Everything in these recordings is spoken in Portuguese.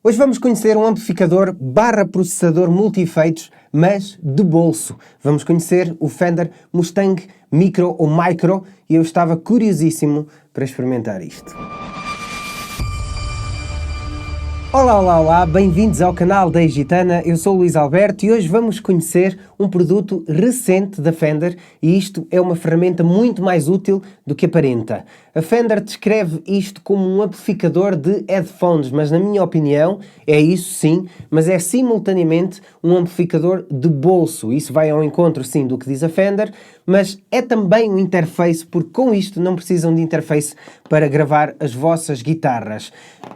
Hoje vamos conhecer um amplificador barra processador multi-efeitos, mas de bolso. Vamos conhecer o Fender Mustang Micro ou Micro e eu estava curiosíssimo para experimentar isto. Olá, bem-vindos ao canal da Gitana, eu sou o Luís Alberto e hoje vamos conhecer um produto recente da Fender e isto é uma ferramenta muito mais útil do que aparenta. A Fender descreve isto como um amplificador de headphones, mas na minha opinião é isso sim, mas é simultaneamente um amplificador de bolso. Isso vai ao encontro sim do que diz a Fender, mas é também um interface, porque com isto não precisam de interface para gravar as vossas guitarras.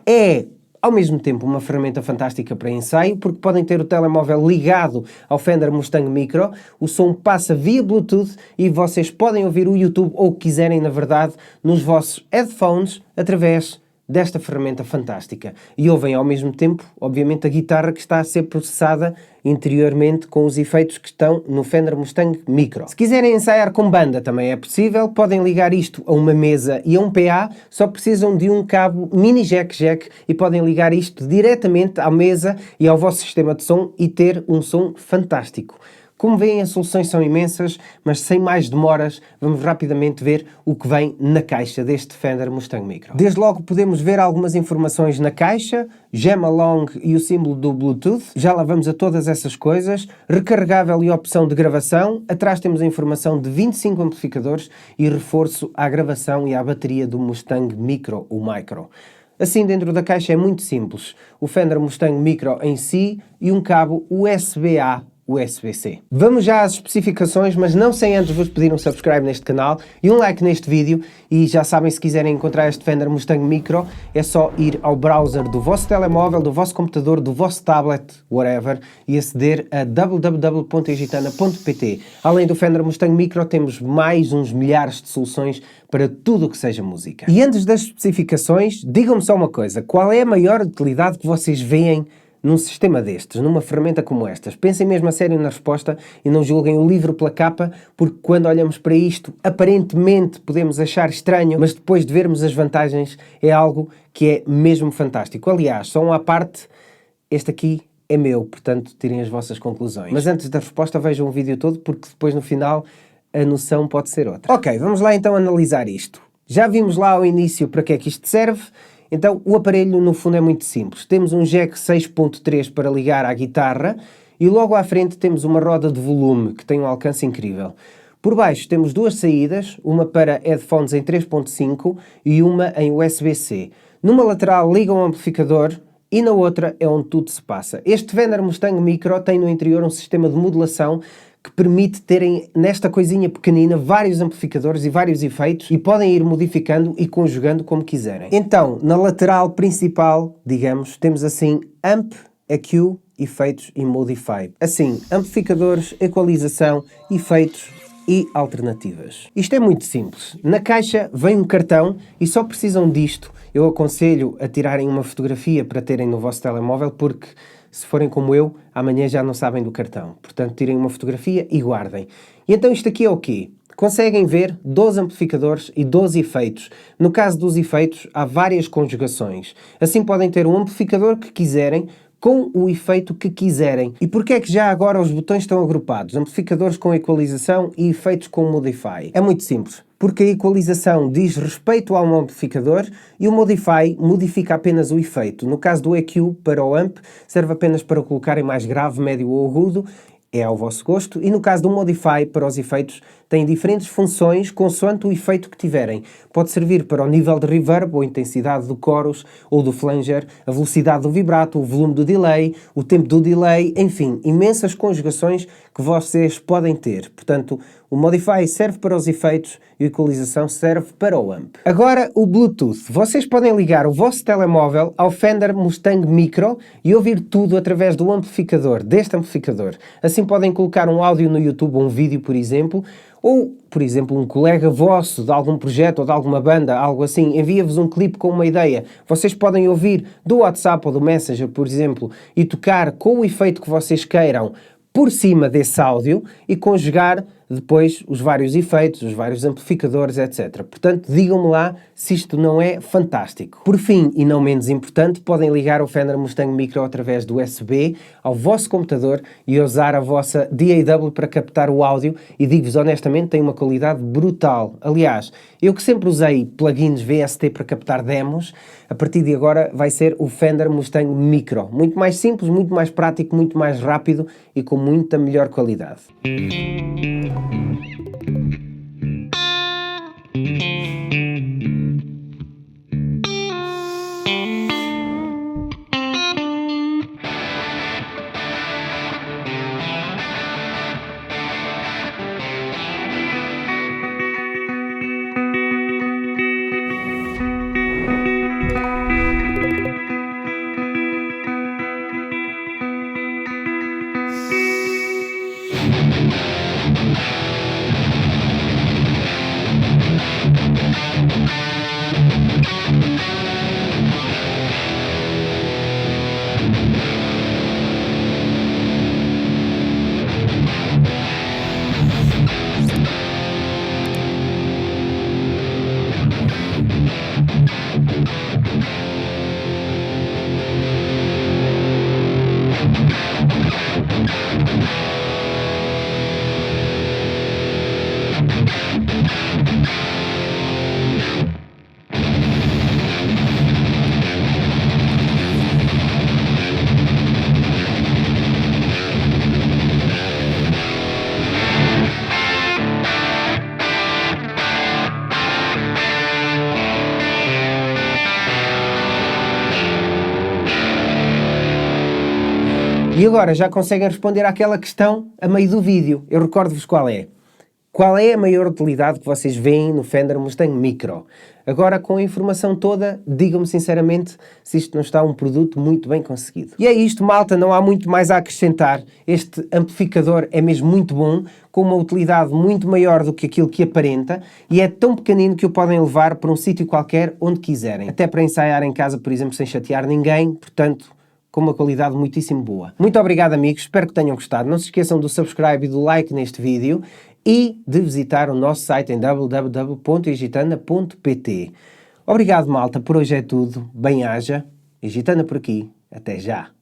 É ao mesmo tempo uma ferramenta fantástica para ensaio, porque podem ter o telemóvel ligado ao Fender Mustang Micro, o som passa via Bluetooth e vocês podem ouvir o YouTube ou o que quiserem, na verdade, nos vossos headphones através desta ferramenta fantástica. E ouvem ao mesmo tempo, obviamente, a guitarra que está a ser processada interiormente com os efeitos que estão no Fender Mustang Micro. Se quiserem ensaiar com banda também é possível, podem ligar isto a uma mesa e a um PA, só precisam de um cabo mini jack e podem ligar isto diretamente à mesa e ao vosso sistema de som e ter um som fantástico. Como veem, as soluções são imensas, mas sem mais demoras, vamos rapidamente ver o que vem na caixa deste Fender Mustang Micro. Desde logo podemos ver algumas informações na caixa, Jam Along e o símbolo do Bluetooth, já lá vamos a todas essas coisas, recarregável e opção de gravação, atrás temos a informação de 25 amplificadores e reforço à gravação e à bateria do Mustang Micro ou Micro. Assim, dentro da caixa é muito simples, o Fender Mustang Micro em si e um cabo USB-A USB-C. Vamos já às especificações, mas não sem antes vos pedir um subscribe neste canal e um like neste vídeo. E já sabem, se quiserem encontrar este Fender Mustang Micro, é só ir ao browser do vosso telemóvel, do vosso computador, do vosso tablet, whatever, e aceder a www.egitana.pt. Além do Fender Mustang Micro, temos mais uns milhares de soluções para tudo o que seja música. E antes das especificações, digam-me só uma coisa, qual é a maior utilidade que vocês veem num sistema destes, numa ferramenta como estas? Pensem mesmo a sério na resposta e não julguem o livro pela capa, porque quando olhamos para isto, aparentemente podemos achar estranho, mas depois de vermos as vantagens, é algo que é mesmo fantástico. Aliás, só uma à parte, este aqui é meu, portanto tirem as vossas conclusões. Mas antes da resposta vejam o vídeo todo, porque depois no final a noção pode ser outra. Ok, vamos lá então analisar isto. Já vimos lá ao início para que é que isto serve. Então, o aparelho no fundo é muito simples. Temos um jack 6.3 para ligar à guitarra e logo à frente temos uma roda de volume que tem um alcance incrível. Por baixo temos duas saídas, uma para headphones em 3.5 e uma em USB-C. Numa lateral liga um amplificador e na outra é onde tudo se passa. Este Fender Mustang Micro tem no interior um sistema de modulação que permite terem nesta coisinha pequenina vários amplificadores e vários efeitos e podem ir modificando e conjugando como quiserem. Então, na lateral principal, digamos, temos assim Amp, EQ, Efeitos e Modify. Assim, amplificadores, equalização, efeitos e alternativas. Isto é muito simples. Na caixa vem um cartão e só precisam disto. Eu aconselho a tirarem uma fotografia para terem no vosso telemóvel, porque se forem como eu, amanhã já não sabem do cartão. Portanto, tirem uma fotografia e guardem. E então isto aqui é o quê? Conseguem ver 12 amplificadores e 12 efeitos. No caso dos efeitos, há várias conjugações. Assim podem ter um amplificador que quiserem, com o efeito que quiserem. E porquê é que já agora os botões estão agrupados? Amplificadores com equalização e efeitos com Modify. É muito simples. Porque a equalização diz respeito a um amplificador e o Modify modifica apenas o efeito. No caso do EQ, para o amp, serve apenas para colocar em mais grave, médio ou agudo, é ao vosso gosto. E no caso do Modify, para os efeitos, tem diferentes funções consoante o efeito que tiverem. Pode servir para o nível de reverb, ou a intensidade do chorus ou do flanger, a velocidade do vibrato, o volume do delay, o tempo do delay, enfim, imensas conjugações que vocês podem ter. Portanto, o Modify serve para os efeitos e a equalização serve para o amp. Agora, o Bluetooth. Vocês podem ligar o vosso telemóvel ao Fender Mustang Micro e ouvir tudo através do amplificador, deste amplificador. Assim podem colocar um áudio no YouTube ou um vídeo, por exemplo, ou, por exemplo, um colega vosso de algum projeto ou de alguma banda, algo assim, envia-vos um clipe com uma ideia. Vocês podem ouvir do WhatsApp ou do Messenger, por exemplo, e tocar com o efeito que vocês queiram por cima desse áudio e conjugar depois os vários efeitos, os vários amplificadores, etc. Portanto, digam-me lá se isto não é fantástico. Por fim, e não menos importante, podem ligar o Fender Mustang Micro através do USB ao vosso computador e usar a vossa DAW para captar o áudio, e digo-vos honestamente, tem uma qualidade brutal. Aliás, eu que sempre usei plugins VST para captar demos, a partir de agora vai ser o Fender Mustang Micro. Muito mais simples, muito mais prático, muito mais rápido e com muita melhor qualidade. E agora já conseguem responder àquela questão a meio do vídeo. Eu recordo-vos qual é. Qual é a maior utilidade que vocês veem no Fender Mustang Micro? Agora, com a informação toda, digam-me sinceramente se isto não está um produto muito bem conseguido. E é isto, malta, não há muito mais a acrescentar. Este amplificador é mesmo muito bom, com uma utilidade muito maior do que aquilo que aparenta, e é tão pequenino que o podem levar para um sítio qualquer, onde quiserem. Até para ensaiar em casa, por exemplo, sem chatear ninguém, portanto, com uma qualidade muitíssimo boa. Muito obrigado, amigos, espero que tenham gostado. Não se esqueçam do subscribe e do like neste vídeo e de visitar o nosso site em www.egitana.pt. Obrigado, malta, por hoje é tudo. Bem-aja. Egitana por aqui. Até já.